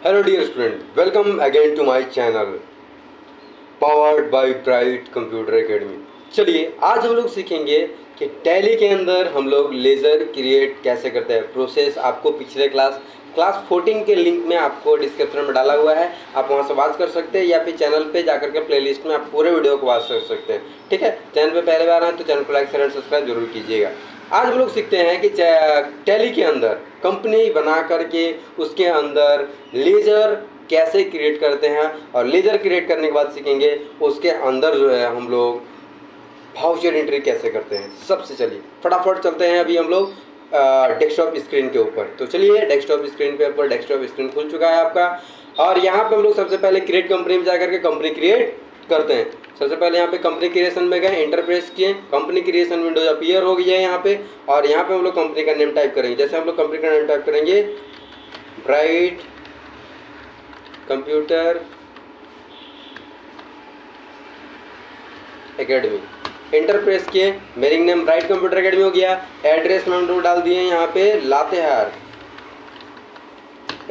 Hello dear student, welcome again to my channel powered by bright computer academy. चलिए आज हम लोग सीखेंगे कि टैली के अंदर हम लोग लेज़र क्रिएट कैसे करते हैं। प्रोसेस आपको पिछले क्लास 14 के लिंक में आपको डिस्क्रिप्शन में डाला हुआ है, आप वहां से वॉच कर सकते हैं या फिर चैनल पे जाकर के प्लेलिस्ट में आप पूरे वीडियो को वॉच कर सकते हैं। ठीक है, चैनल पे पहले बार आए तो चैनल को लाइक शेयर एंड सब्सक्राइब जरूर कीजिएगा। आज हम लोग सीखते हैं कि टैली के अंदर कंपनी बना करके उसके अंदर लेज़र कैसे क्रिएट करते हैं, और लेज़र क्रिएट करने के बाद सीखेंगे उसके अंदर जो है हम लोग वाउचर एंट्री कैसे करते हैं। सबसे चलिए फटाफट चलते हैं अभी हम लोग डेस्कटॉप स्क्रीन के ऊपर। तो चलिए डेस्कटॉप स्क्रीन पे ऊपर डेस्कटॉप स्क्रीन खुल चुका है आपका, और यहाँ पे हम लोग सबसे पहले क्रिएट कंपनी में जाकर के कंपनी क्रिएट करते हैं। सबसे पहले यहाँ पे कंपनी क्रिएशन में गए, एंटर प्रेस किए, कंपनी क्रिएशन विंडो अपीयर हो गई है यहाँ पे, और यहाँ पे हम लोग कंपनी का नेम टाइप करेंगे। जैसे हम लोग कंपनी का नेम टाइप करेंगे Bright computer Academy, enter press किए, मेरिंग नेम ब्राइट कंप्यूटर एकेडमी हो गया। एड्रेस में हम लोग डाल दिए यहाँ पे लातेहार,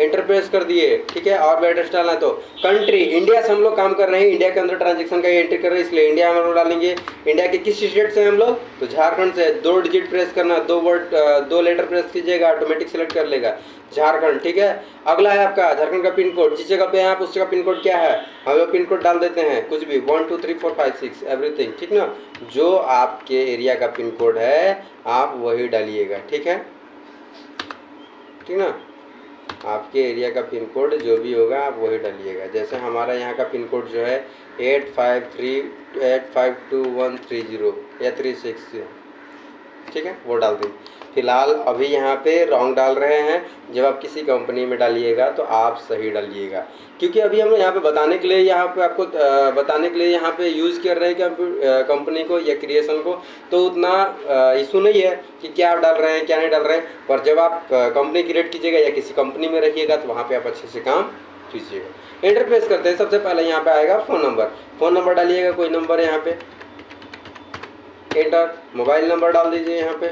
एंटर प्रेस कर दिए। ठीक है, और भी एड्रेस डालना है तो कंट्री इंडिया से हम लोग काम कर रहे हैं, इंडिया के अंदर ट्रांजेक्शन का एंट्री कर रहे हैं, इसलिए इंडिया हम लोग डालेंगे। इंडिया के किस स्टेट से हम लोग, तो झारखंड से। 2 डिजिट प्रेस करना, 2 लेटर प्रेस कीजिएगा, ऑटोमेटिक सेलेक्ट कर लेगा झारखंड। ठीक है, अगला है आपका झारखंड का पिन कोड, जिस जगह पे है आप उस जगह पिन कोड क्या है, हम लोग पिन कोड डाल देते हैं कुछ भी 1 2 3 4 5 6 एवरीथिंग। ठीक ना, जो आपके एरिया का पिन कोड है आप वही डालिएगा। ठीक है, ठीक ना, आपके एरिया का पिन कोड जो भी होगा आप वही डालिएगा। जैसे हमारा यहाँ का पिन कोड जो है 8538523130 या 36, ठीक है, वो डाल दें। फिलहाल अभी यहाँ पे रॉन्ग डाल रहे हैं, जब आप किसी कंपनी में डालिएगा तो आप सही डालिएगा, क्योंकि अभी हम यहाँ पे बताने के लिए यहाँ पे आपको बताने के लिए यहाँ पे यूज़ कर रहे हैं कंपनी को या क्रिएशन को, तो उतना इशू नहीं है कि क्या आप डाल रहे हैं क्या नहीं डाल रहे हैं। पर जब आप कंपनी क्रिएट कीजिएगा या किसी कंपनी में रखिएगा तो वहाँ पर आप अच्छे से काम कीजिएगा। एंटर प्रेस करते हैं, सबसे पहले यहाँ पे आएगा फ़ोन नंबर डालिएगा, कोई नंबर यहाँ पे, एंटर। मोबाइल नंबर डाल दीजिए यहाँ पे,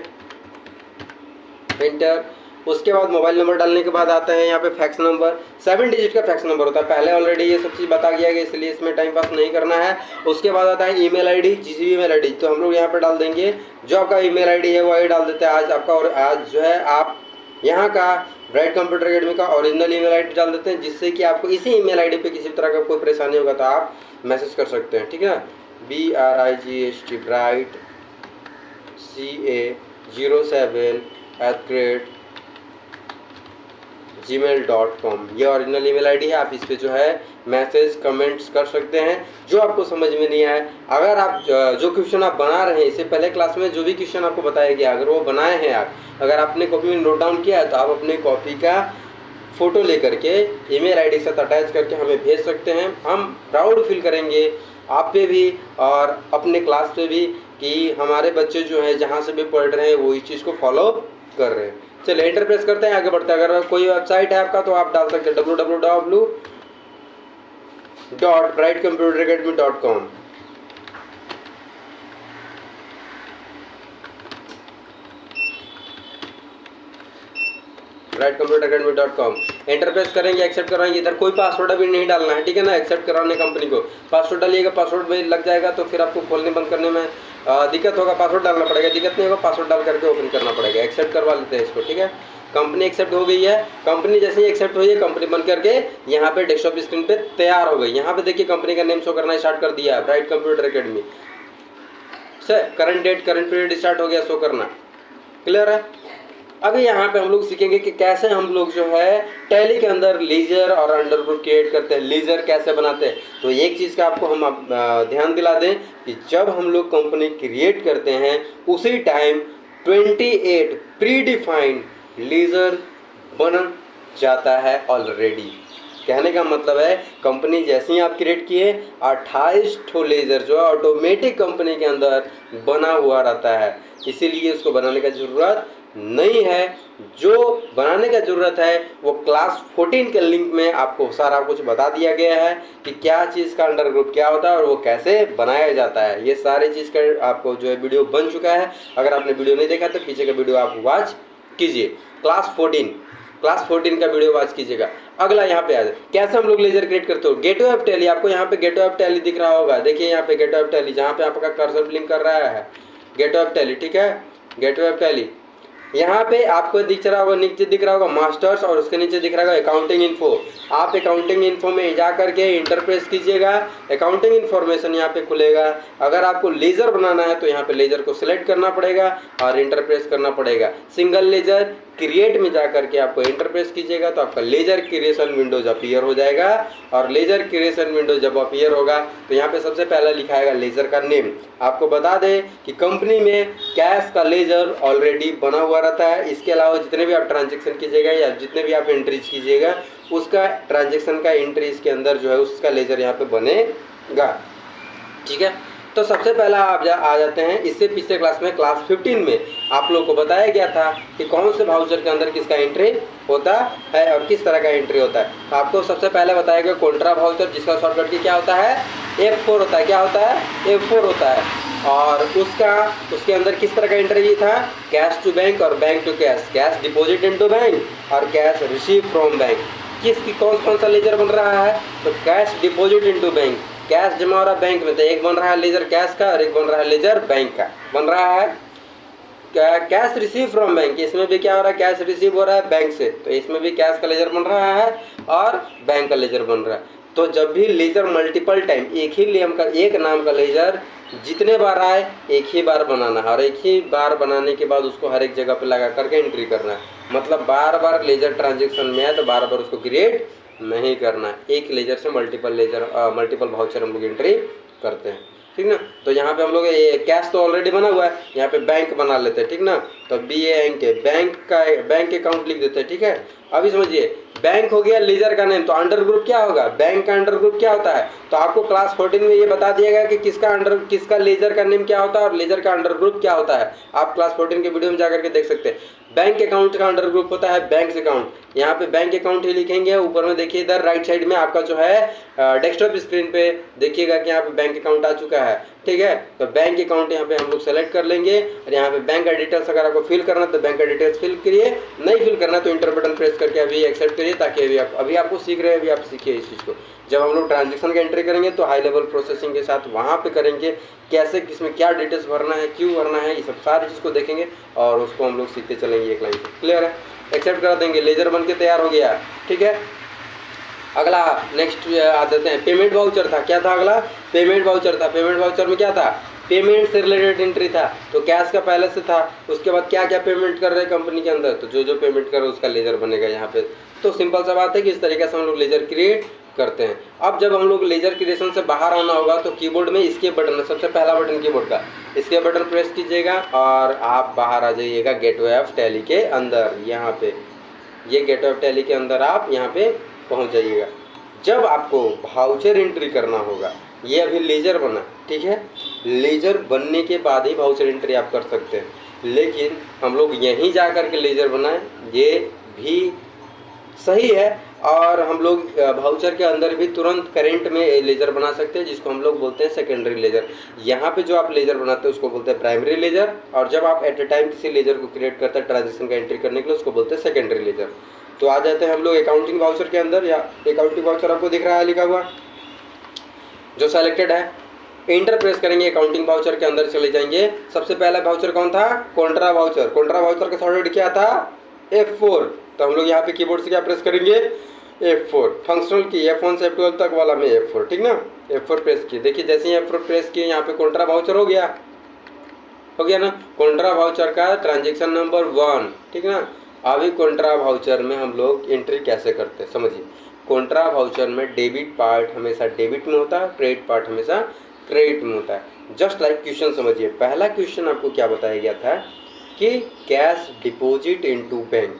एंटर। उसके बाद मोबाइल नंबर डालने के बाद आता है यहाँ पे फैक्स नंबर, 7 डिजिट का फैक्स नंबर होता है। पहले ऑलरेडी ये सब चीज़ बता गया गया, इसलिए इसमें टाइम पास नहीं करना है। उसके बाद आता है ईमेल आईडी, जिस भी ईमेल आईडी, तो हम लोग यहाँ पे डाल देंगे जो आपका ईमेल आईडी है वही डाल देते हैं आज आपका। और आज जो है आप यहाँ का ब्राइट कंप्यूटर एकेडमी का ओरिजिनल ईमेल आईडी डाल देते हैं, जिससे कि आपको इसी ईमेल आईडी पे किसी तरह का कोई परेशानी होगा तो आप मैसेज कर सकते हैं। ठीक है, BRIGST ब्राइट CA07@gmail.com, ये ओरिजिनल ईमेल आईडी है। आप इस पे जो है मैसेज कमेंट्स कर सकते हैं जो आपको समझ में नहीं आए। अगर आप जो क्वेश्चन आप बना रहे हैं, इससे पहले क्लास में जो भी क्वेश्चन आपको बताया गया, अगर वो बनाए हैं आप, अगर आपने कॉपी में नोट डाउन किया है तो आप अपने कॉपी का फ़ोटो लेकर के ईमेल आईडी के साथ अटैच करके हमें भेज सकते हैं। हम प्राउड फील करेंगे आप पे भी और अपने क्लास पे भी कि हमारे बच्चे जो हैं जहाँ से भी पढ़ रहे हैं वो इस चीज़ को फॉलो कर रहे हैं। चलिए एंटर प्रेस करते हैं, आगे बढ़ते हैं। अगर कोई वेबसाइट है आपका तो आप डाल सकते हैं www.brightcomputeracademy.com। brightcomputeracademy.com एंटर प्रेस करेंगे, एक्सेप्ट कराएंगे। इधर कोई पासवर्ड अभी नहीं डालना है, ठीक है ना। एक्सेप्ट कराने कंपनी को पासवर्ड डालिएगा, पासवर्ड में लग जाएगा तो फिर आपको खोलने बंद करने में दिक्कत होगा। पासवर्ड डालना पड़ेगा, दिक्कत नहीं होगा, पासवर्ड डाल करके ओपन करना पड़ेगा। एक्सेप्ट करवा लेते हैं इसको, ठीक है। कंपनी एक्सेप्ट हो गई है। कंपनी जैसे ही एक्सेप्ट हुई है, कंपनी बन करके यहाँ पे डेस्कटॉप स्क्रीन पे तैयार हो गई। यहाँ पे देखिए कंपनी का नेम शो करना स्टार्ट कर दिया है, ब्राइट कंप्यूटर एकेडमी से। Current date, current period start हो गया शो करना, क्लियर है। अभी यहाँ पे हम लोग सीखेंगे कि कैसे हम लोग जो है टैली के अंदर लेजर और अंडरवुड क्रिएट करते हैं, लेजर कैसे बनाते हैं। तो एक चीज़ का आपको हम ध्यान दिला दें कि जब हम लोग कंपनी क्रिएट करते हैं उसी टाइम 28 प्री डिफाइंड लेजर बन जाता है ऑलरेडी। कहने का मतलब है कंपनी जैसे ही आप क्रिएट किए 28 ठो लेजर जो है ऑटोमेटिक कंपनी के अंदर बना हुआ रहता है, इसीलिए उसको बनाने का ज़रूरत नहीं है। जो बनाने का ज़रूरत है वो क्लास 14 के लिंक में आपको सारा कुछ बता दिया गया है कि क्या चीज़ का अंडर ग्रुप क्या होता है और वो कैसे बनाया जाता है। ये सारी चीज़ का आपको जो है वीडियो बन चुका है। अगर आपने वीडियो नहीं देखा तो पीछे का वीडियो आप वॉच कीजिए। क्लास 14 क्लास 14 का वीडियो वॉच कीजिएगा। अगला यहाँ पे आ जाए, कैसे हम लोग लेजर क्रिएट करते हो। गेटवे ऑफ टैली, आपको यहाँ पे गेटवे ऑफ टैली दिख रहा होगा, देखिए यहाँ पे गेटवे ऑफ टैली, जहाँ पे आपका कर्सर ब्लिंक कर रहा है, गेटवे ऑफ टैली, ठीक है, गेटवे ऑफ टैली। यहाँ पे आपको दिख रहा होगा, नीचे दिख रहा होगा मास्टर्स और उसके नीचे दिख रहा होगा अकाउंटिंग इन्फो। आप अकाउंटिंग इन्फो में जा करके इंटरप्रेस कीजिएगा, अकाउंटिंग इन्फॉर्मेशन यहाँ पे खुलेगा। अगर आपको लेजर बनाना है तो यहाँ पे लेजर को सिलेक्ट करना पड़ेगा और इंटरप्रेस करना पड़ेगा। सिंगल लेजर क्रिएट में जा करके आपको इंटरप्रेस कीजिएगा तो आपका लेजर क्रिएशन विंडोज अपीयर हो जाएगा। और लेजर क्रिएशन विंडो जब अपीयर होगा तो यहाँ पे सबसे पहला लिखाएगा लेजर का नेम। आपको बता दें कि कंपनी में कैश का लेजर ऑलरेडी बना हुआ रहता है। इसके अलावा जितने भी आप ट्रांजेक्शन कीजिएगा या जितने भी आप एंट्रीज कीजिएगा उसका ट्रांजेक्शन का एंट्री इसके अंदर जो है उसका लेजर यहाँ पे बनेगा, ठीक है। तो सबसे पहला आप आ जाते हैं, इससे पिछले क्लास में क्लास 15 में आप लोगों को बताया गया था कि कौन से वाउचर के अंदर किसका एंट्री होता है और किस तरह का एंट्री होता है। तो आपको सबसे पहले बताया गया कॉन्ट्रा वाउचर, जिसका शॉर्टकट की क्या होता है, F4 होता है। क्या होता है, F4 होता है। और उसके अंदर किस तरह का एंट्री था, कैश टू बैंक और bank to cash, cash deposit into bank और कैश रिसीव फ्रॉम बैंक। किसकी कौन सा लेजर बन रहा है, तो cash deposit into bank, cash जमा हो रहा है बैंक में, तो एक बन रहा है लेजर कैश का और एक बन रहा है लेजर बैंक का बन रहा है। कैश रिसीव फ्रॉम बैंक, इसमें भी क्या हो रहा है, कैश रिसीव हो रहा है बैंक से, तो इसमें भी कैश का लेजर बन रहा है और बैंक का लेजर बन रहा है। तो जब भी लेजर मल्टीपल टाइम एक नाम का लेजर जितने बार आए एक ही बार बनाना है और एक ही बार बनाने के बाद उसको हर एक जगह पे लगा करके एंट्री करना है। मतलब बार बार लेजर ट्रांजेक्शन में है तो बार बार उसको क्रिएट नहीं करना है। एक लेजर से मल्टीपल वाउचर हम लोग एंट्री करते हैं, ठीक ना। तो यहाँ पे हम लोग कैश तो ऑलरेडी बना हुआ है, यहाँ पे बैंक बना लेते हैं, ठीक ना। तो बैंक अकाउंट लिख देते हैं, ठीक है। अभी समझिए, बैंक हो गया लेजर का नेम, तो अंडर ग्रुप क्या होगा, बैंक का अंडर ग्रुप क्या होता है। तो आपको क्लास 14 में ये बता दिया गया कि किसका लेजर का नेम क्या होता है और लेजर का अंडर ग्रुप क्या होता है। आप क्लास 14 के वीडियो में जाकर के देख सकते हैं। बैंक अकाउंट का अंडर ग्रुप होता है बैंक अकाउंट। यहाँ पे बैंक अकाउंट ही लिखेंगे, ऊपर में देखिए इधर राइट साइड में आपका जो है डेस्कटॉप स्क्रीन पे देखिएगा कि यहाँ पे बैंक अकाउंट आ चुका है, ठीक है। तो बैंक अकाउंट यहाँ पे हम लोग सेलेक्ट कर लेंगे और यहाँ पे बैंक का डिटेल्स अगर आपको फिल करना तो बैंक का डिटेल्स फिल करिए, नहीं फिल करना तो इंटर बटन प्रेस करके अभी एक्सेप्ट करिए, ताकि अभी आपको सीख रहे हैं, अभी आप सीखिए इस चीज़ को। जब हम लोग ट्रांजेक्शन का एंट्री करेंगे तो हाई लेवल प्रोसेसिंग के साथ वहाँ पे करेंगे, कैसे किसमें क्या डिटेल्स भरना है, क्यों भरना है, ये सब सारी चीज़ को देखेंगे और उसको हम लोग सीखते चलेंगे एक लाइन से। क्लियर है, एक्सेप्ट करा देंगे, लेजर बन के तैयार हो गया, ठीक है। अगला नेक्स्ट आ जाते हैं, पेमेंट वाउचर था। क्या था अगला, पेमेंट वाउचर था। पेमेंट वाउचर में क्या था, पेमेंट से रिलेटेड एंट्री था। तो कैश का पहले से था, उसके बाद क्या क्या पेमेंट कर रहे हैं कंपनी के अंदर, तो जो पेमेंट कर रहे हैं उसका लेजर बनेगा यहाँ पे। तो सिंपल सा बात है कि इस तरीके से हम लोग लेजर क्रिएट करते हैं। अब जब हम लोग लेजर क्रिएशन से बाहर आना होगा तो कीबोर्ड में इसके बटन, सबसे पहला बटन कीबोर्ड का, इसके बटन प्रेस कीजिएगा और आप बाहर आ जाइएगा गेटवे ऑफ टैली के अंदर। यहाँ पे ये गेटवे ऑफ टैली के अंदर आप यहाँ पे पहुँच जाइएगा। जब आपको वाउचर एंट्री करना होगा, ये अभी लेजर बना, ठीक है, लेजर बनने के बाद ही वाउचर एंट्री आप कर सकते हैं, लेकिन हम लोग यहीं जा कर के लेजर बनाएं ये भी सही है। और हम लोग वाउचर के अंदर भी तुरंत करंट में लेजर बना सकते हैं, जिसको हम लोग बोलते हैं सेकेंडरी लेजर। यहाँ पे जो आप लेजर बनाते हैं उसको बोलते हैं प्राइमरी लेजर, और जब आप एट ए टाइम किसी लेजर को क्रिएट करते हैं ट्रांजेक्शन का एंट्री करने के लिए उसको बोलते हैं सेकेंडरी लेजर। तो आ जाते हैं हम लोग अकाउंटिंग वाउचर के अंदर। या अकाउंटिंग वाउचर आपको दिख रहा है लिखा हुआ जो सेलेक्टेड है, इंटर प्रेस करेंगे, अकाउंटिंग वाउचर के अंदर चले जाएंगे। सबसे पहला वाउचर कौन था, कॉन्ट्रा वाउचर। कॉन्ट्रा वाउचर का शॉर्टकट क्या था, F4। तो हम लोग यहाँ पे कीबोर्ड से क्या प्रेस करेंगे, F4। फंक्शनल की F1 से F12 तक वाला में F4, ठीक ना, F4 प्रेस किए। देखिए जैसे ही F4 प्रेस किए यहाँ पे कॉन्ट्रा वाउचर हो गया ना, कॉन्ट्रा वाउचर का ट्रांजेक्शन नंबर 1, ठीक ना। अभी कॉन्ट्रा वाउचर में हम लोग एंट्री कैसे करते हैं समझिए। कॉन्ट्रा वाउचर में डेबिट पार्ट हमेशा डेबिट में होता है, क्रेडिट पार्ट हमेशा क्रेडिट में होता है। जस्ट लाइक क्वेश्चन समझिए, पहला क्वेश्चन आपको क्या बताया गया था कि cash deposit into bank,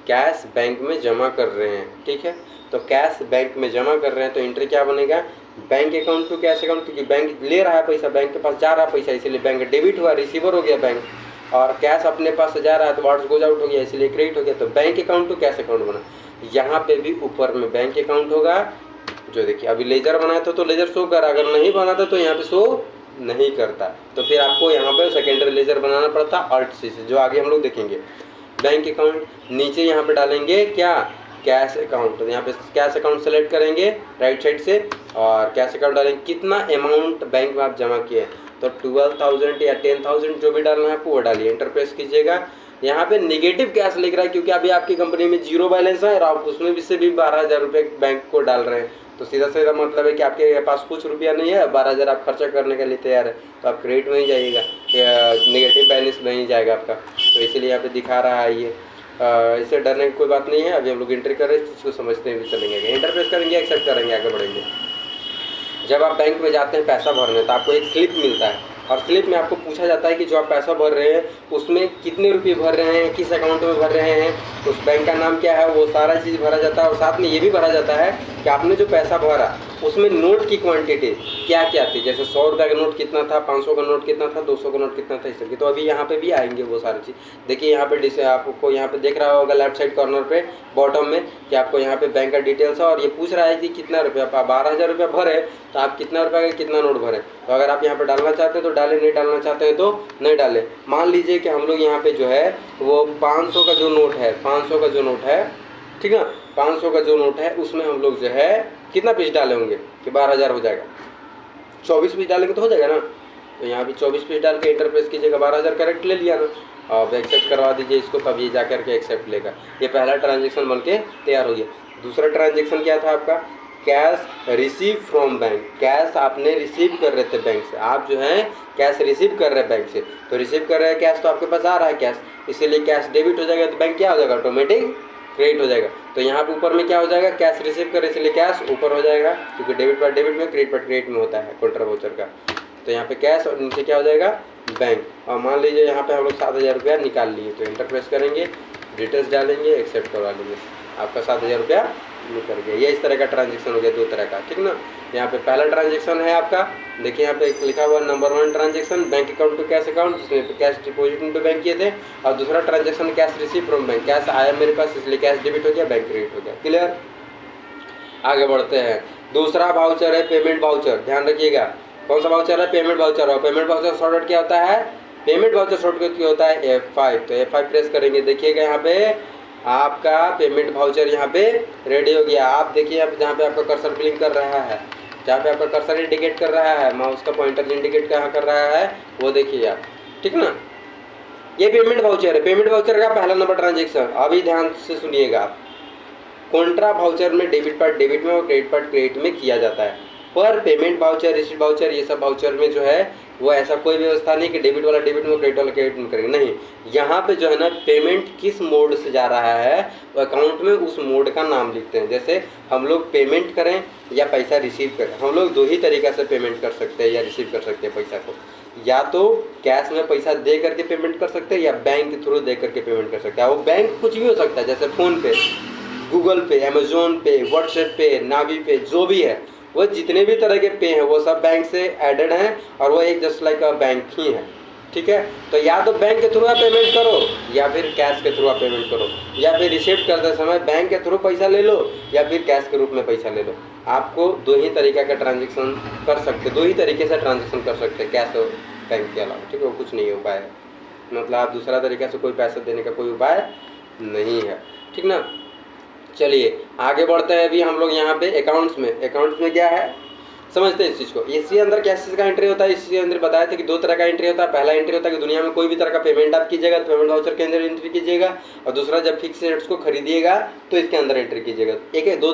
cash bank में जमा कर रहे हैं, ठीक है। तो कैश बैंक में जमा कर रहे हैं तो एंट्री क्या बनेगा, bank account to cash account, क्योंकि बैंक ले रहा है पैसा, बैंक के पास जा रहा है पैसा, इसलिए बैंक डेबिट हुआ, रिसीवर हो गया बैंक, और कैश अपने पास से जा रहा है तो वाट्स गोज आउट हो गया, इसलिए क्रेडिट हो गया। तो bank account to cash account बना। यहाँ पे भी ऊपर में बैंक अकाउंट होगा, जो देखिए अभी लेजर बनाया था तो लेजर शो कर, अगर नहीं बना था तो यहाँ पे शो नहीं करता, तो फिर आपको यहाँ पे सेकेंडरी लेजर बनाना पड़ता अल्ट सी से, जो आगे हम लोग देखेंगे। बैंक अकाउंट, नीचे यहाँ पे डालेंगे क्या, कैश अकाउंट। तो यहाँ पे कैश अकाउंट सेलेक्ट करेंगे राइट साइड से और कैश अकाउंट डालेंगे, कितना अमाउंट बैंक में आप जमा किए, तो 12,000 या 10,000 जो भी डालना है आपको वो डालिए, एंटर प्रेस कीजिएगा। यहाँ पे निगेटिव कैश लिख रहा है क्योंकि अभी आपकी कंपनी में जीरो बैलेंस है और आप उसमें भी से भी 12,000 रुपये बैंक को डाल रहे हैं, तो सीधा सीधा मतलब है कि आपके पास कुछ रुपया नहीं है, 12,000 आप खर्चा करने के लिए तैयार है, तो आप क्रेडिट में ही जाइएगा या निगेटिव बैलेंस में ही जाएगा आपका, तो इसीलिए यहाँ पे दिखा रहा है ये। इससे डरने की कोई बात नहीं है। अभी हम लोग एंट्री कर रहे हैं, इस चीज़ को समझते हुए चलेंगे, एंटर प्रेस करेंगे, एक्सेप्ट करेंगे, आगे बढ़ेंगे। जब आप बैंक में जाते हैं पैसा भरने तो आपको एक स्लिप मिलता है और स्लिप में आपको पूछा जाता है कि जो आप पैसा भर रहे हैं उसमें कितने रुपये भर रहे हैं, किस अकाउंट में भर रहे हैं, उस बैंक का नाम क्या है, वो सारा चीज़ भरा जाता है। और साथ में ये भी भरा जाता है कि आपने जो पैसा भरा उसमें नोट की क्वांटिटी क्या क्या थी, जैसे 100 रुपये का नोट कितना था, 500 का नोट कितना था, 200 का नोट कितना था, इस तरह की। तो अभी यहाँ पे भी आएंगे वो सारी चीज़। देखिए यहाँ पे आपको यहाँ पे देख रहा होगा लेफ्ट साइड कॉर्नर पे बॉटम में कि आपको यहाँ पे बैंक का डिटेल्स है और ये पूछ रहा है कि कितना रुपया, आप 12,000 रुपया भरे तो आप कितना रुपया का कितना नोट भरे। तो अगर आप यहाँ पे डालना चाहते हैं तो डालें, नहीं डालना चाहते हैं तो नहीं डालें। मान लीजिए कि हम लोग यहाँ पे जो है वो 500 का जो नोट है, 500 का जो नोट है, ठीक है, 500 का जो नोट है उसमें हम लोग जो है कितना पीस डाले होंगे कि 12,000 हो जाएगा, 24 पीस डालेंगे तो हो जाएगा ना। तो यहाँ भी 24 पीस डाल के एंटर प्रेस कीजिएगा, 12,000 करेक्ट ले लिया ना। अब एक्सेप्ट करवा दीजिए इसको, तब ये जा करके एक्सेप्ट लेगा। ये पहला ट्रांजेक्शन बन के तैयार हो गया। दूसरा ट्रांजेक्शन क्या था आपका, cash receive from bank, cash आपने रिसीव कर रहे थे बैंक से, आप जो है कैश रिसीव कर रहे हैं बैंक से, तो रिसीव कर रहे हैं कैश, तो आपके पास आ रहा है कैश, इसीलिए कैश डेबिट हो जाएगा, तो बैंक क्या हो जाएगा, ऑटोमेटिक क्रेडिट हो जाएगा। तो यहाँ पे ऊपर में क्या हो जाएगा, कैश रिसीव करे इसलिए कैश ऊपर हो जाएगा, क्योंकि डेबिट पर डेबिट में, क्रेडिट पर क्रेडिट में होता है काउंटर वाउचर का। तो यहाँ पे कैश और नीचे क्या हो जाएगा, बैंक। और मान लीजिए यहाँ पे हम लोग 7,000 रुपया निकाल लिए, तो एंटर प्रेस करेंगे, डिटेल्स डालेंगे, एक्सेप्ट करवा लेंगे, आपका 7,000 रुपया निकल गया। ये इस तरह का ट्रांजेक्शन हो गया, दो तरह का, ठीक ना। यहाँ पे पहला ट्रांजेक्शन है आपका, देखिए यहाँ पे लिखा हुआ number 1 transaction bank account to cash account, जिसमें कैश डिपॉजिट पे बैंक किए थे, और दूसरा transaction cash receive from bank, cash आया मेरे पास इसलिए कैश डेबिट हो गया, बैंक क्रेडिट हो गया। क्लियर, आगे बढ़ते हैं। दूसरा वाउचर है पेमेंट वाउचर, ध्यान रखिएगा कौन सा वाउचर है, पेमेंट वाउचर। और पेमेंट वाउचर शॉर्टकट क्या होता है, पेमेंट वाउचर शॉर्टकट क्या होता है, F5। तो F5 प्रेस करेंगे, देखिएगा यहाँ पे आपका पेमेंट वाउचर यहाँ पे रेडी हो गया। आप देखिए यहाँ पे जहाँ पे आपका कर्सर ब्लिंक कर रहा है, जहाँ पे आपका कर्सर इंडिकेट कर रहा है, माउस का पॉइंटर इंडिकेट कहाँ कर रहा है वो देखिए आप, ठीक ना। ये पेमेंट वाउचर है, पेमेंट वाउचर का पहला नंबर ट्रांजेक्शन। अभी ध्यान से सुनिएगा आप, कॉन्ट्रा वाउचर में डेबिट पार्ट डेबिट में और क्रेडिट पार्ट क्रेडिट में किया जाता है, पर पेमेंट वाउचर, रिसीट वाउचर, ये सब वाउचर में जो है वो ऐसा कोई व्यवस्था नहीं कि डेबिट वाला डेबिट में, क्रेडिट वाला क्रेडिट में करेंगे, नहीं। यहाँ पे जो है ना पेमेंट किस मोड से जा रहा है वो अकाउंट में उस मोड का नाम लिखते हैं। जैसे हम लोग पेमेंट करें या पैसा रिसीव करें, हम लोग दो ही तरीक़ा से पेमेंट कर सकते हैं या रिसीव कर सकते हैं पैसा को, या तो कैश में पैसा दे करके पेमेंट कर सकते हैं या बैंक के थ्रू दे करके पेमेंट कर सकते हैं। वो बैंक कुछ भी हो सकता है, जैसे फ़ोनपे, गूगल पे, अमेजोन पे, व्हाट्सएप पे, नावी पे, जो भी है वो जितने भी तरह के पे हैं वो सब बैंक से एडेड हैं और वो एक जस्ट लाइक अ बैंक ही है, ठीक है। तो या तो बैंक के थ्रू आप पेमेंट करो या फिर कैश के थ्रू आप पेमेंट करो, या फिर रिसीव करते समय बैंक के थ्रू पैसा ले लो या फिर कैश के रूप में पैसा ले लो। आपको दो ही तरीक़े का ट्रांजेक्शन कर सकते, दो ही तरीके से ट्रांजेक्शन कर सकते हैं कैश और बैंक के अलावा, ठीक है। वो कुछ नहीं है उपाय है, मतलब आप दूसरा तरीका से कोई पैसा देने का कोई उपाय नहीं है, ठीक ना। चलिए आगे बढ़ते हैं। अभी हम लोग यहाँ पे अकाउंट्स में क्या है समझते हैं इस चीज़ को। इसके अंदर क्या चीज़ का एंट्री होता है, इसके अंदर बताया था कि दो तरह का एंट्री होता है। पहला एंट्री होता है कि दुनिया में कोई भी तरह का पेमेंट आप कीजिएगा तो पेमेंट वाउचर के अंदर एंट्री कीजिएगा, और दूसरा जब फिक्स रेट्स को खरीदिएगा तो इसके अंदर एंट्री कीजिएगा। एक है दो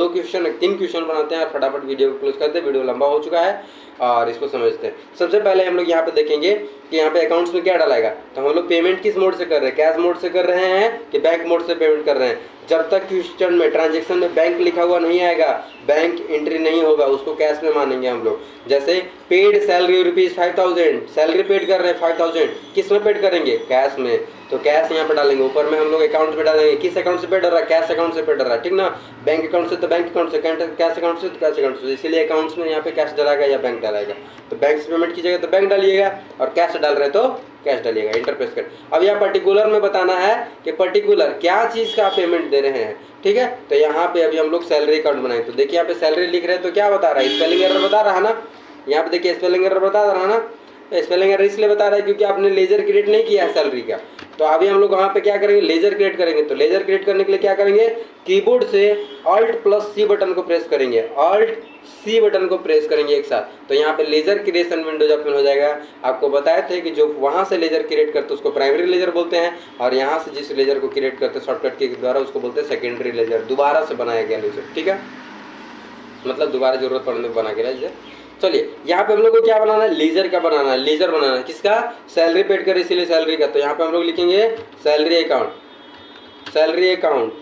क्वेश्चन, 3 क्वेश्चन बनाते हैं और फटाफट वीडियो को क्लोज करते हैं, वीडियो लंबा हो चुका है और इसको समझते हैं। सबसे पहले हम लोग यहाँ पे देखेंगे कि यहाँ पे अकाउंट्स में क्या डालेगा। तो हम लोग पेमेंट किस मोड से कर रहे हैं, कैश मोड से कर रहे हैं कि बैंक मोड से पेमेंट कर रहे हैं। जब तक क्वेश्चन में ट्रांजेक्शन में बैंक लिखा हुआ नहीं आएगा, बैंक एंट्री नहीं होगा, उसको कैश में मानेंगे हम लोग। जैसे पेड सैलरी ₹5,000, सैलरी पेड कर रहे हैं 5,000, किस में पेड करेंगे, कैश में। तो कैश यहाँ पे डालेंगे, ऊपर में हम लोग अकाउंट पे डालेंगे, किस अकाउंट से पेड हो रहा है, कैश अकाउंट से पेड हो रहा है, ठीक ना। बैंक अकाउंट से तो बैंक अकाउंट से, कैश अकाउंट से तो कैश अकाउंट से, इसीलिए अकाउंट्स में यहाँ पे कैश डालेगा या बैंक डालेगा। तो बैंक से पेमेंट कीजिएगा तो बैंक डालिएगा और कैश डाल रहे तो कैश डालिएगा, इंटर प्रेस कर। अब यहाँ पर्टिकुलर में बताना है कि पर्टिकुलर क्या चीज़ का पेमेंट दे रहे हैं, ठीक है। तो यहाँ पे अभी हम लोग सैलरी अकाउंट बनाए, तो देखिए यहाँ पे सैलरी लिख रहे हैं तो क्या बता रहा है, स्पेलिंग एरर बता रहा है ना। यहाँ पे देखिए स्पेलिंग एरर बता रहा है ना, स्पेलिंग एरर इसलिए बता रहा है क्योंकि आपने लेजर क्रिएट नहीं किया है सैलरी का। तो अभी हम लोग वहाँ पे क्या करेंगे, लेजर क्रिएट करेंगे। तो लेजर क्रिएट करने के लिए क्या करेंगे, कीबोर्ड से Alt+C बटन को प्रेस करेंगे, Alt+C बटन को प्रेस करेंगे एक साथ। तो यहाँ पे लेजर क्रिएशन विंडोज ओपन हो जाएगा। आपको बताए थे कि जो वहाँ से लेजर क्रिएट करते हैं उसको प्राइमरी लेजर बोलते हैं, और यहाँ से जिस लेजर को क्रिएट करते हैं शॉर्टकट के द्वारा उसको बोलते हैं सेकेंडरी लेजर, दोबारा से बनाया गया लेजर। ठीक है, मतलब दोबारा जरूरत पड़ने पर बना के लेजर। चलिए यहाँ पे हम लोग को क्या बनाना है, लेजर का बनाना है, लेजर बनाना है किसका, सैलरी पेड कर इसीलिए सैलरी का। तो यहाँ पे हम लोग लिखेंगे salary account, salary account,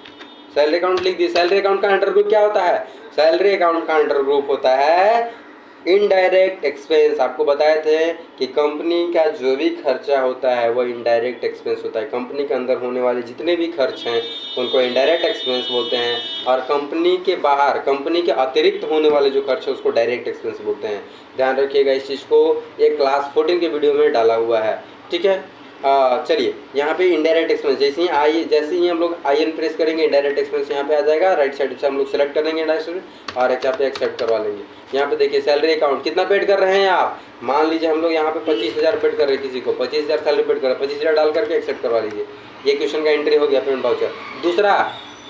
salary account लिख दिए। सैलरी अकाउंट का अंडर ग्रुप क्या होता है, सैलरी अकाउंट का अंडर ग्रुप होता है इनडायरेक्ट एक्सपेंस। आपको बताए थे कि कंपनी का जो भी खर्चा होता है वो इनडायरेक्ट एक्सपेंस होता है। कंपनी के अंदर होने वाले जितने भी खर्च हैं उनको इनडायरेक्ट एक्सपेंस बोलते हैं, और कंपनी के बाहर, कंपनी के अतिरिक्त होने वाले जो खर्च है उसको डायरेक्ट एक्सपेंस बोलते हैं। ध्यान रखिएगा इस चीज़ को, ये क्लास 14 के वीडियो में डाला हुआ है। ठीक है, चलिए यहाँ पे इनडायरेक्ट एक्सपेंस जैसे ही हम लोग IN प्रेस करेंगे इनडायरेक्ट एक्सपेंस यहाँ पे आ जाएगा। राइट साइड से हम लोग सेलेक्ट करेंगे इनडायरेक्ट और यहाँ पे एक्सेप्ट करवा लेंगे। यहाँ पे देखिए सैलरी अकाउंट कितना पेड कर रहे हैं आप, मान लीजिए हम लोग यहाँ पे 25,000 पेड कर रहे हैं, किसी को 25,000 सैलरी पेड कर रहे हैं, 25,000 डाल करके एक्सेप्ट करवा लीजिए। ये क्वेश्चन का एंट्री हो गया पेमेंट वाउचर। दूसरा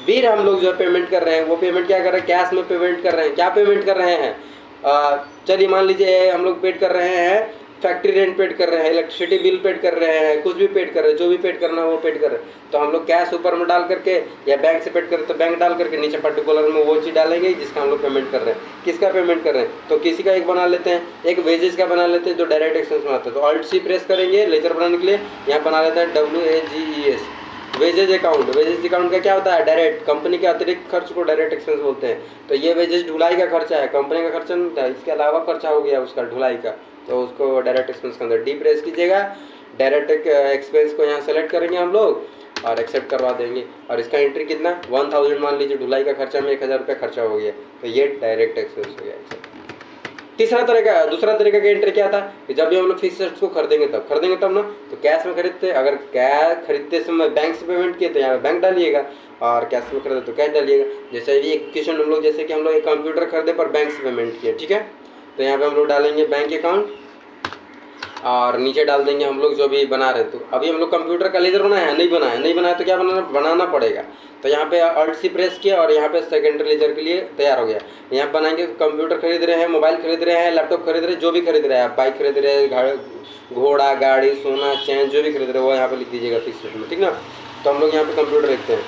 बिल हम लोग जो पेमेंट कर रहे हैं वो पेमेंट क्या कर रहे हैं, कैश में पेमेंट कर रहे हैं। क्या पेमेंट कर रहे हैं, चलिए मान लीजिए हम लोग पेड कर रहे हैं, फैक्ट्री रेंट पेड कर रहे हैं, इलेक्ट्रिसिटी बिल पेड कर रहे हैं, कुछ भी पेड कर रहे हैं, जो भी पेड करना है वो पेड कर रहे हैं। तो हम लोग कैश ऊपर में डाल करके या बैंक से पेड करें तो बैंक डाल करके नीचे पर्टिकुलर में वो चीज़ डालेंगे जिसका हम लोग पेमेंट कर रहे हैं। किसका पेमेंट कर रहे हैं, तो किसी का एक बना लेते हैं, एक वेजेस का बना लेते हैं जो डायरेक्ट एक्सपेंस बनाता है। तो Alt+C प्रेस करेंगे लेजर बनाने के लिए, यहाँ बना लेते हैं WAGES wages account. Wages account का क्या होता है, डायरेक्ट कंपनी के अतिरिक्त खर्च को डायरेक्ट एक्सपेंस बोलते हैं। तो ये वेजेज ढुलाई का खर्चा है, कंपनी का खर्चा नहीं था, इसके अलावा खर्चा हो गया उसका ढुलाई का, तो उसको डायरेक्ट एक्सपेंस के अंदर डी प्रेस कीजिएगा। डायरेक्ट एक्सपेंस को यहाँ सेलेक्ट करेंगे हम लोग और एक्सेप्ट करवा देंगे। और इसका एंट्री कितना 1000 मान लीजिए, ढुलाई का खर्चा में 1000 रुपये खर्चा हो गया, तो ये डायरेक्ट एक्सपेंस हो गया। दूसरा तरीका का एंट्री क्या था कि जब भी हम लोग फिक्स एसेट्स को खरीदेंगे तब ना, तो कैश में खरीदते, अगर कैश खरीदते समय बैंक से पेमेंट किए तो यहाँ पे बैंक डालिएगा, और कैश में खरीदे तो कैश डालिएगा। जैसे भी एक क्वेश्चन हम लोग, जैसे कि हम लोग एक कंप्यूटर खरीदे पर बैंक से पेमेंट किए, ठीक है, तो यहाँ पे हम लोग डालेंगे बैंक अकाउंट और नीचे डाल देंगे हम लोग जो भी बना रहे। तो अभी हम लोग कंप्यूटर का लेजर बनाया है, नहीं बनाया तो क्या बनाना पड़ेगा। तो यहाँ पे Alt+C प्रेस किया और यहाँ पे सेकेंडरी लेजर के लिए तैयार हो गया। यहाँ बनाएंगे, कंप्यूटर खरीद रहे हैं, मोबाइल खरीद रहे हैं, लैपटॉप खरीद रहे हैं, जो भी खरीद रहे हैं, आप बाइक खरीद रहे हैं, घोड़ा, गाड़ी, सोना, चैन, जो भी खरीद रहे हैं वो यहाँ पे लिख दीजिएगा फिक्स में, ठीक ना। तो हम लोग यहाँ पे कंप्यूटर लिखते हैं,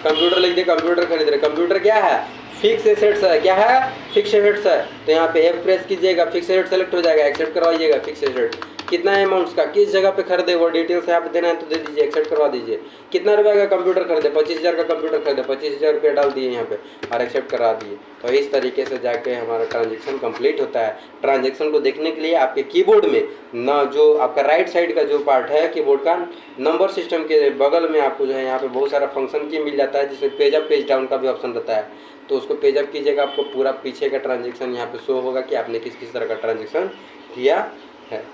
कंप्यूटर लिख दिए, कंप्यूटर खरीद रहे। कंप्यूटर क्या है, फिक्स एसेट्स है। क्या है, फिक्स एसेट्स है। तो यहाँ पे F प्रेस कीजिएगा, फिक्स एसेट सेलेक्ट हो जाएगा, एक्सेप्ट करवाइएगा। फिक्स एसेट कितना है, अमाउंट्स का, किस जगह पे खरीदे वो डिटेल्स यहाँ पे देना है तो दे दीजिए, एक्सेप्ट करवा दीजिए। कितना रुपये का कंप्यूटर खरीदे, 25,000 का कंप्यूटर खरीदे, 25,000 रुपये डाल दिए यहाँ पे और एक्सेप्ट करा दिए। तो इस तरीके से जाके हमारा ट्रांजेक्शन कंप्लीट होता है। ट्रांजेक्शन को देखने के लिए आपके कीबोर्ड में ना, जो आपका राइट साइड का जो पार्ट है कीबोर्ड का, नंबर सिस्टम के बगल में आपको जो है यहाँ पे बहुत सारा फंक्शन की मिल जाता है, जिसमें पेज अप पेज डाउन का भी ऑप्शन रहता है। तो उसको पेज अप कीजिएगा, आपको पूरा पीछे का ट्रांजेक्शन यहाँ पे शो होगा कि आपने किस किस तरह का ट्रांजेक्शन किया है।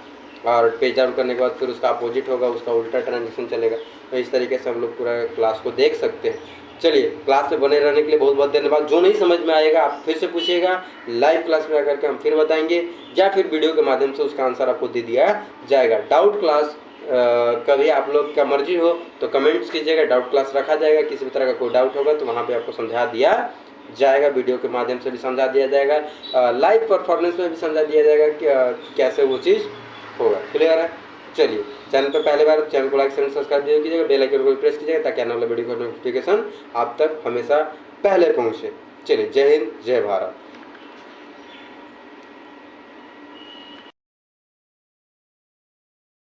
और पेज डाउन करने के बाद फिर उसका अपोजिट होगा, उसका उल्टा ट्रांजेक्शन चलेगा। तो इस तरीके से हम लोग पूरा क्लास को देख सकते हैं। चलिए, क्लास में बने रहने के लिए बहुत बहुत धन्यवाद। जो नहीं समझ में आएगा आप फिर से पूछिएगा, लाइव क्लास में आकर के हम फिर बताएंगे, या फिर वीडियो के माध्यम से उसका आंसर आपको दे दिया जाएगा। डाउट क्लास कभी आप लोग का मर्जी हो तो कमेंट्स कीजिएगा, डाउट क्लास रखा जाएगा। किसी भी तरह का कोई डाउट होगा तो वहाँ पे आपको समझा दिया जाएगा, वीडियो के माध्यम से भी समझा दिया जाएगा, लाइव परफॉर्मेंस में भी समझा दिया जाएगा कि कैसे वो चीज़ होगा। क्लियर है। चलिए, चैनल पर पहले बार, चैनल को लाइक शेयर सब्सक्राइब जरूर कीजिएगा, बेल आइकन को प्रेस कीजिएगा ताकि आने वाला वीडियो का नोटिफिकेशन आप तक हमेशा पहले पहुँचे। चलिए, जय हिंद, जय भारत।